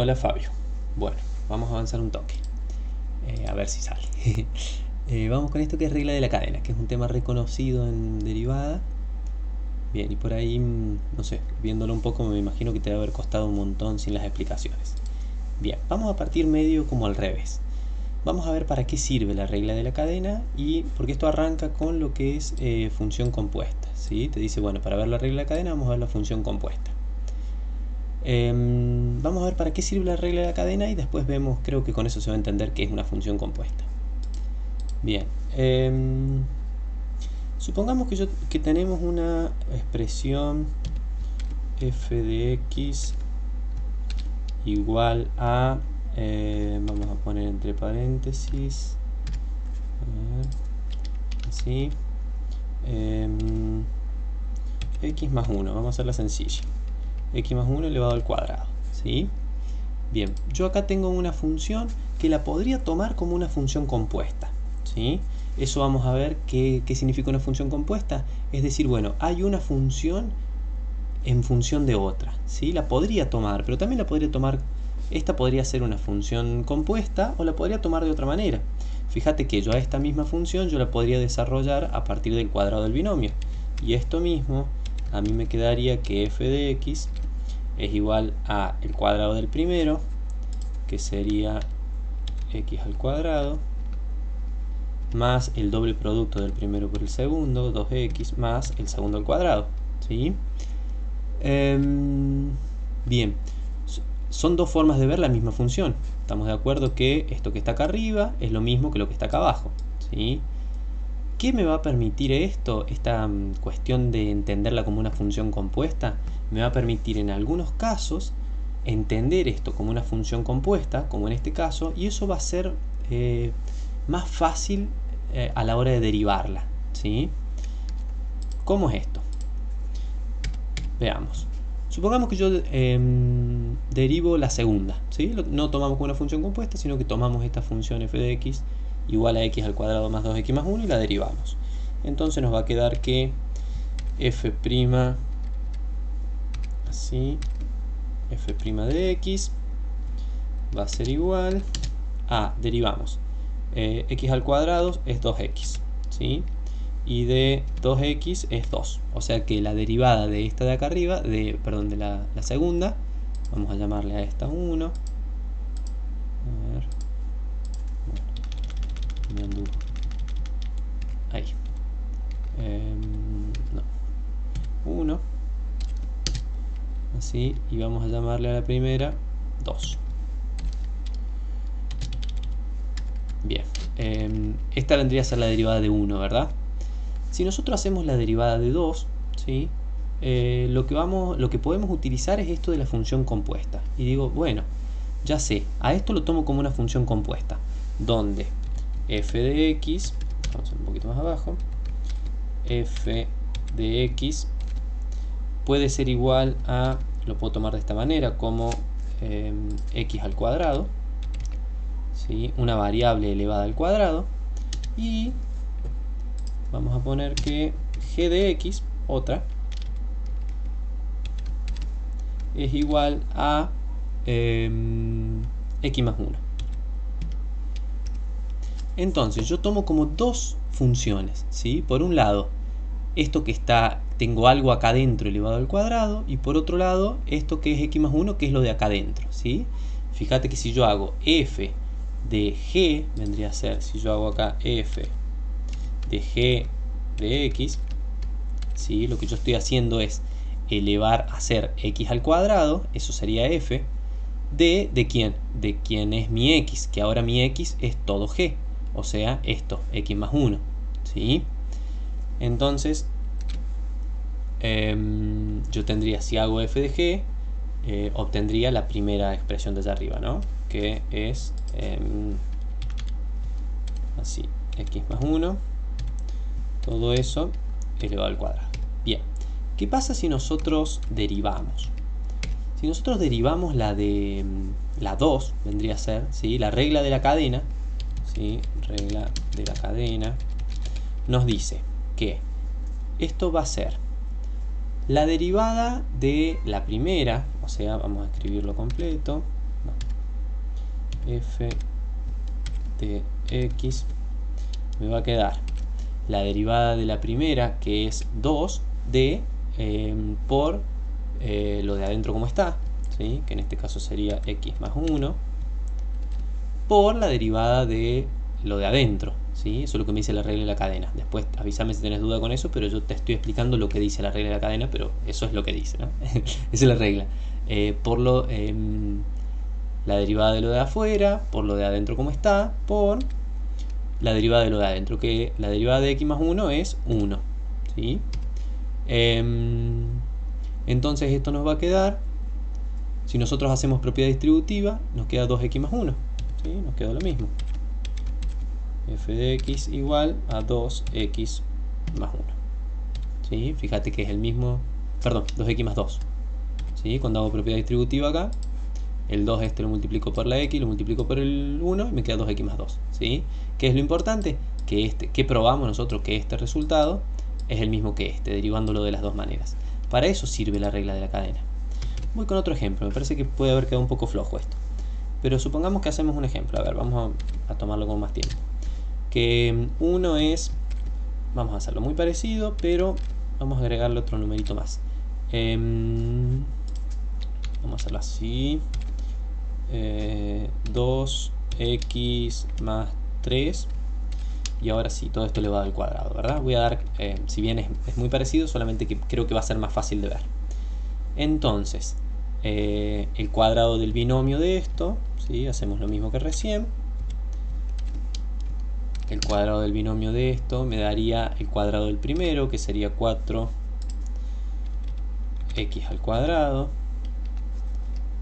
Hola Fabio. Bueno, vamos a avanzar un toque. A ver si sale. Vamos con esto que es regla de la cadena, que es un tema reconocido en derivada. Bien, y por ahí, no sé, viéndolo un poco me imagino que te debe haber costado un montón sin las explicaciones. Bien, vamos a partir medio como al revés. Vamos a ver para qué sirve la regla de la cadena y porque esto arranca con lo que es función compuesta. ¿Sí? Te dice, bueno, para ver la regla de la cadena vamos a ver la función compuesta. Vamos a ver para qué sirve la regla de la cadena y después vemos, creo que con eso se va a entender que es una función compuesta. Bien, supongamos que tenemos una expresión f de x igual a, vamos a poner entre paréntesis, así, x más 1, vamos a hacerla sencilla, x más 1 elevado al cuadrado, ¿sí? Bien, yo acá tengo una función que la podría tomar como una función compuesta, ¿sí? Eso vamos a ver qué significa una función compuesta. Es decir, bueno, hay una función en función de otra, ¿sí? La podría tomar, pero también la podría tomar, esta podría ser una función compuesta o la podría tomar de otra manera. Fíjate que yo a esta misma función yo la podría desarrollar a partir del cuadrado del binomio. Y esto mismo a mí me quedaría que f de x es igual a el cuadrado del primero, que sería x al cuadrado, más el doble producto del primero por el segundo, 2x, más el segundo al cuadrado, ¿sí? Bien, son dos formas de ver la misma función. Estamos de acuerdo que esto que está acá arriba es lo mismo que lo que está acá abajo, ¿sí? ¿Qué me va a permitir esto? Esta cuestión de entenderla como una función compuesta me va a permitir en algunos casos entender esto como una función compuesta, como en este caso, y eso va a ser más fácil a la hora de derivarla, ¿sí? ¿Cómo es esto? Veamos. Supongamos que yo derivo la segunda, ¿sí? No tomamos como una función compuesta, sino que tomamos esta función f de x igual a x al cuadrado más 2x más 1 y la derivamos. Entonces nos va a quedar que f', así, f' de x va a ser igual a, derivamos, x al cuadrado es 2x, ¿sí? Y de 2x es 2, o sea que la derivada de esta de acá arriba, perdón, de la segunda, vamos a llamarle a esta 1, a ver, bueno, me anduvo, ahí, no, 1, así, y vamos a llamarle a la primera 2. Bien, esta vendría a ser la derivada de 1, ¿verdad? Si nosotros hacemos la derivada de 2, ¿sí? Lo que podemos utilizar es esto de la función compuesta. Y digo, bueno, ya sé, a esto lo tomo como una función compuesta, donde f de x, vamos a ir un poquito más abajo, f de x puede ser igual a, lo puedo tomar de esta manera, como x al cuadrado, ¿sí? Una variable elevada al cuadrado, y vamos a poner que g de x, otra, es igual a x más 1. Entonces yo tomo como dos funciones, ¿sí? Por un lado, esto que está, tengo algo acá adentro elevado al cuadrado, y por otro lado, esto que es x más 1, que es lo de acá adentro, ¿sí? Fíjate que si yo hago f de g, vendría a ser, si yo hago acá f de g de x, ¿sí? Lo que yo estoy haciendo es elevar a ser x al cuadrado, eso sería f, ¿de quién? De quién es mi x, que ahora mi x es todo g, o sea, esto, x más 1, ¿sí? Entonces, yo tendría, si hago f de g, obtendría la primera expresión de allá arriba, ¿no? Que es así, x más 1, todo eso elevado al cuadrado. Bien, ¿qué pasa si nosotros derivamos? Si nosotros derivamos la de la 2, vendría a ser, ¿sí? La regla de la cadena, ¿sí? Regla de la cadena, nos dice que esto va a ser la derivada de la primera, o sea, vamos a escribirlo completo, no, f de x me va a quedar la derivada de la primera, que es 2 de por lo de adentro como está, ¿sí? Que en este caso sería x más 1, por la derivada de lo de adentro, ¿sí? Eso es lo que me dice la regla de la cadena. Después avísame si tenés duda con eso, pero yo te estoy explicando lo que dice la regla de la cadena, pero eso es lo que dice, ¿no? Esa es la regla. Por la derivada de lo de afuera, por lo de adentro como está, por la derivada de lo de adentro, que la derivada de x más 1 es 1, ¿sí? Entonces esto nos va a quedar, si nosotros hacemos propiedad distributiva, nos queda 2x más 1, ¿sí? Nos queda lo mismo. F de x igual a 2x más 1, ¿sí? Fíjate que es el mismo, perdón, 2x más 2, ¿sí? Cuando hago propiedad distributiva acá, el 2 este lo multiplico por la x, lo multiplico por el 1 y me queda 2x más 2, ¿sí? ¿Qué es lo importante? Que probamos nosotros que este resultado es el mismo que este, derivándolo de las dos maneras. Para eso sirve la regla de la cadena. Voy con otro ejemplo, me parece que puede haber quedado un poco flojo esto. Pero supongamos que hacemos un ejemplo, a ver, vamos a tomarlo con más tiempo. Que uno es, vamos a hacerlo muy parecido, pero vamos a agregarle otro numerito más. Vamos a hacerlo así. 2x más 3, y ahora sí, todo esto elevado al cuadrado, ¿verdad? Voy a dar, si bien es muy parecido, solamente que creo que va a ser más fácil de ver. Entonces, el cuadrado del binomio de esto, ¿sí? Hacemos lo mismo que recién. El cuadrado del binomio de esto me daría el cuadrado del primero, que sería 4x al cuadrado,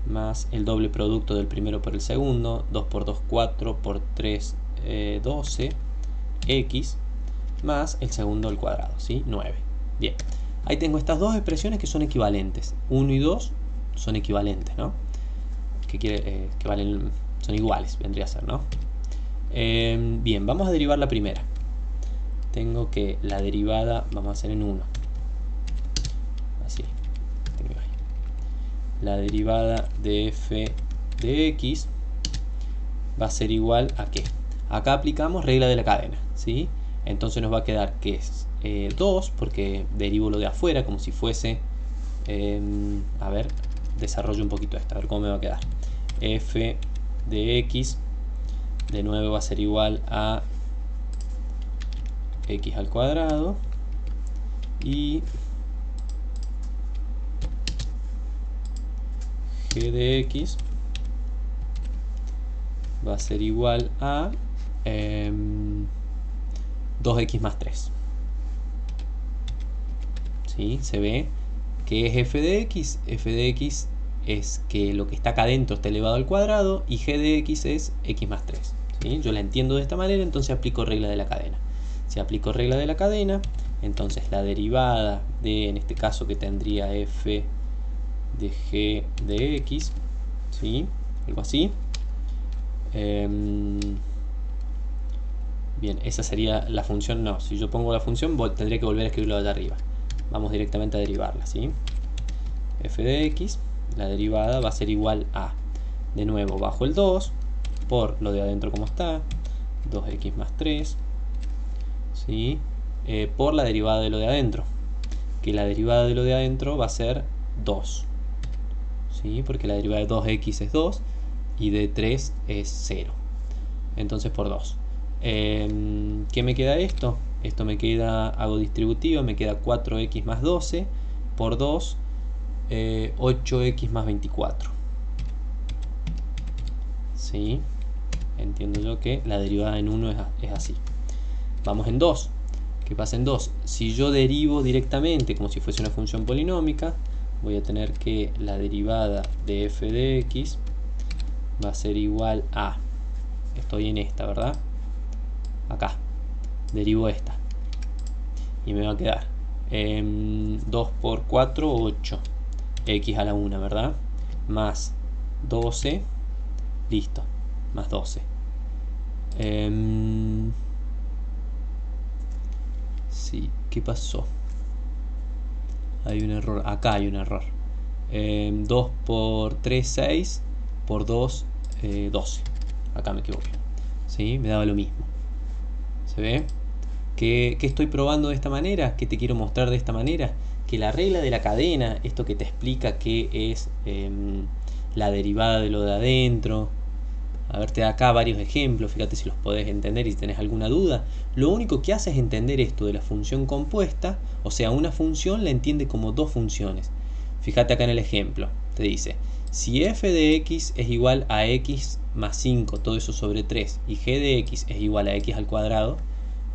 más el doble producto del primero por el segundo, 2 por 2, 4, por 3, 12, x, más el segundo al cuadrado, ¿sí? 9. Bien, ahí tengo estas dos expresiones que son equivalentes. 1 y 2 son equivalentes, ¿no? Que valen, son iguales, vendría a ser, ¿no? Bien, vamos a derivar la primera. Tengo que la derivada, vamos a hacer en 1. Así. La derivada de f de x va a ser igual a ¿qué? Acá aplicamos regla de la cadena, ¿sí? Entonces nos va a quedar que es 2, porque derivo lo de afuera como si fuese, a ver, desarrollo un poquito esto, a ver cómo me va a quedar. F de x de nuevo va a ser igual a x al cuadrado, y g de x va a ser igual a 2x más 3. ¿Sí? Se ve que es f de x. F de x es que lo que está acá adentro está elevado al cuadrado, y g de x es x más 3. ¿Sí? Yo la entiendo de esta manera, entonces aplico regla de la cadena. Si aplico regla de la cadena, entonces la derivada de, en este caso que tendría f de g de x, ¿sí? Algo así. Bien, esa sería la función. No, si yo pongo la función tendría que volver a escribirlo allá arriba. Vamos directamente a derivarla, ¿sí? F de x, la derivada va a ser igual a, de nuevo, bajo el 2 por lo de adentro como está, 2x más 3, ¿sí? Por la derivada de lo de adentro, que la derivada de lo de adentro va a ser 2, ¿sí? Porque la derivada de 2x es 2 y de 3 es 0, entonces por 2. ¿Qué me queda esto? Esto me queda, hago distributiva, me queda 4x más 12 por 2, 8x más 24. ¿Sí? Entiendo yo que la derivada en 1 es así. Vamos en 2. ¿Qué pasa en 2? Si yo derivo directamente como si fuese una función polinómica, voy a tener que la derivada de f de x va a ser igual a, estoy en esta, ¿verdad? Acá, derivo esta y me va a quedar 2 por 4, 8, x a la 1, ¿verdad? Más 12, listo, más 12. Sí, ¿qué pasó? Hay un error, acá hay un error. 2 por 3, 6, por 2, 12. acá me equivoqué, ¿sí? Me daba lo mismo. ¿Se ve? ¿Qué estoy probando de esta manera? ¿Qué te quiero mostrar de esta manera? Que la regla de la cadena, esto que te explica qué es la derivada de lo de adentro. A ver, te da acá varios ejemplos, fíjate si los podés entender y si tenés alguna duda. Lo único que hace es entender esto de la función compuesta, o sea, una función la entiende como dos funciones. Fíjate acá en el ejemplo, te dice, si f de x es igual a x más 5, todo eso sobre 3, y g de x es igual a x al cuadrado,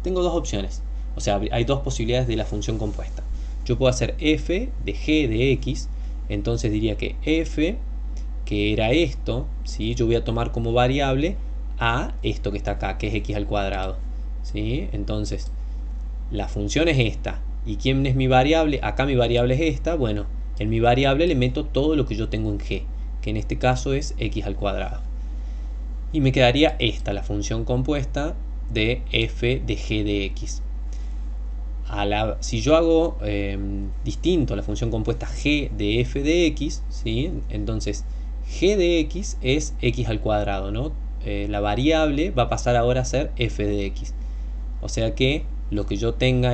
tengo dos opciones. O sea, hay dos posibilidades de la función compuesta. Yo puedo hacer f de g de x, entonces diría que f, que era esto, ¿sí? Yo voy a tomar como variable a esto que está acá, que es x al cuadrado, ¿sí? Entonces, la función es esta. ¿Y quién es mi variable? Acá mi variable es esta. Bueno, en mi variable le meto todo lo que yo tengo en g, que en este caso es x al cuadrado. Y me quedaría esta, la función compuesta de f de g de x. Si yo hago distinto la función compuesta g de f de x, ¿sí? Entonces g de x es x al cuadrado, ¿no? La variable va a pasar ahora a ser f de x. O sea que lo que yo tenga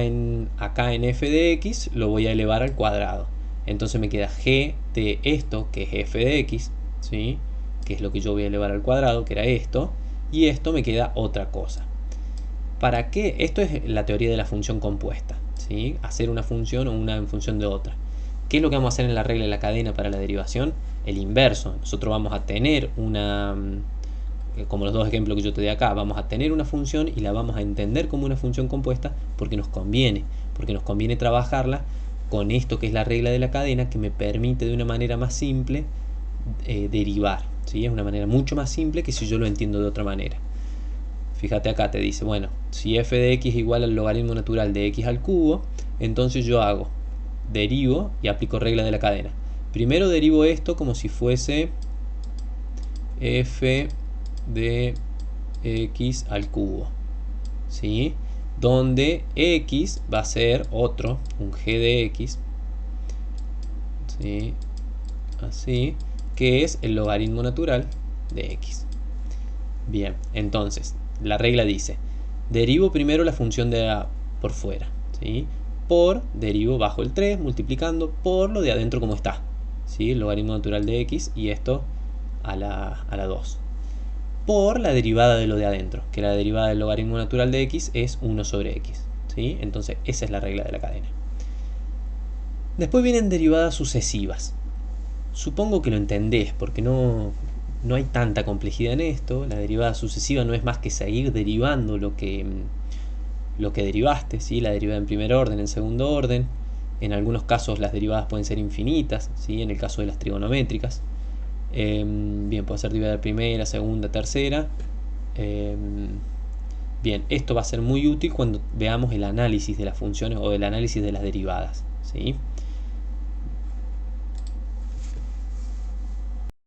acá en f de x lo voy a elevar al cuadrado. Entonces me queda g de esto, que es f de x, ¿sí? Que es lo que yo voy a elevar al cuadrado, que era esto. Y esto me queda otra cosa. ¿Para qué? Esto es la teoría de la función compuesta, ¿sí? Hacer una función o una en función de otra. ¿Qué es lo que vamos a hacer en la regla de la cadena para la derivación? El inverso. Nosotros vamos a tener una, como los dos ejemplos que yo te di acá, vamos a tener una función y la vamos a entender como una función compuesta porque nos conviene trabajarla con esto que es la regla de la cadena, que me permite de una manera más simple derivar, ¿sí? Es una manera mucho más simple que si yo lo entiendo de otra manera. Fíjate acá, te dice, bueno, si f de x es igual al logaritmo natural de x al cubo, entonces yo derivo y aplico regla de la cadena. Primero derivo esto como si fuese f de x al cubo, ¿sí? Donde x va a ser un g de x, ¿sí? Así, que es el logaritmo natural de x. Bien, entonces la regla dice, derivo primero la función de por fuera, ¿sí? Derivo bajo el 3 multiplicando por lo de adentro como está, ¿sí? El logaritmo natural de x y esto a la 2. Por la derivada de lo de adentro, que la derivada del logaritmo natural de x es 1 sobre x, ¿sí? Entonces esa es la regla de la cadena. Después vienen derivadas sucesivas. Supongo que lo entendés porque no hay tanta complejidad en esto. La derivada sucesiva no es más que seguir derivando lo que derivaste, ¿sí? La derivada en primer orden, en segundo orden. En algunos casos las derivadas pueden ser infinitas, ¿sí? En el caso de las trigonométricas. Bien, puede ser derivada de primera, segunda, tercera. Bien, esto va a ser muy útil cuando veamos el análisis de las funciones o el análisis de las derivadas, ¿sí?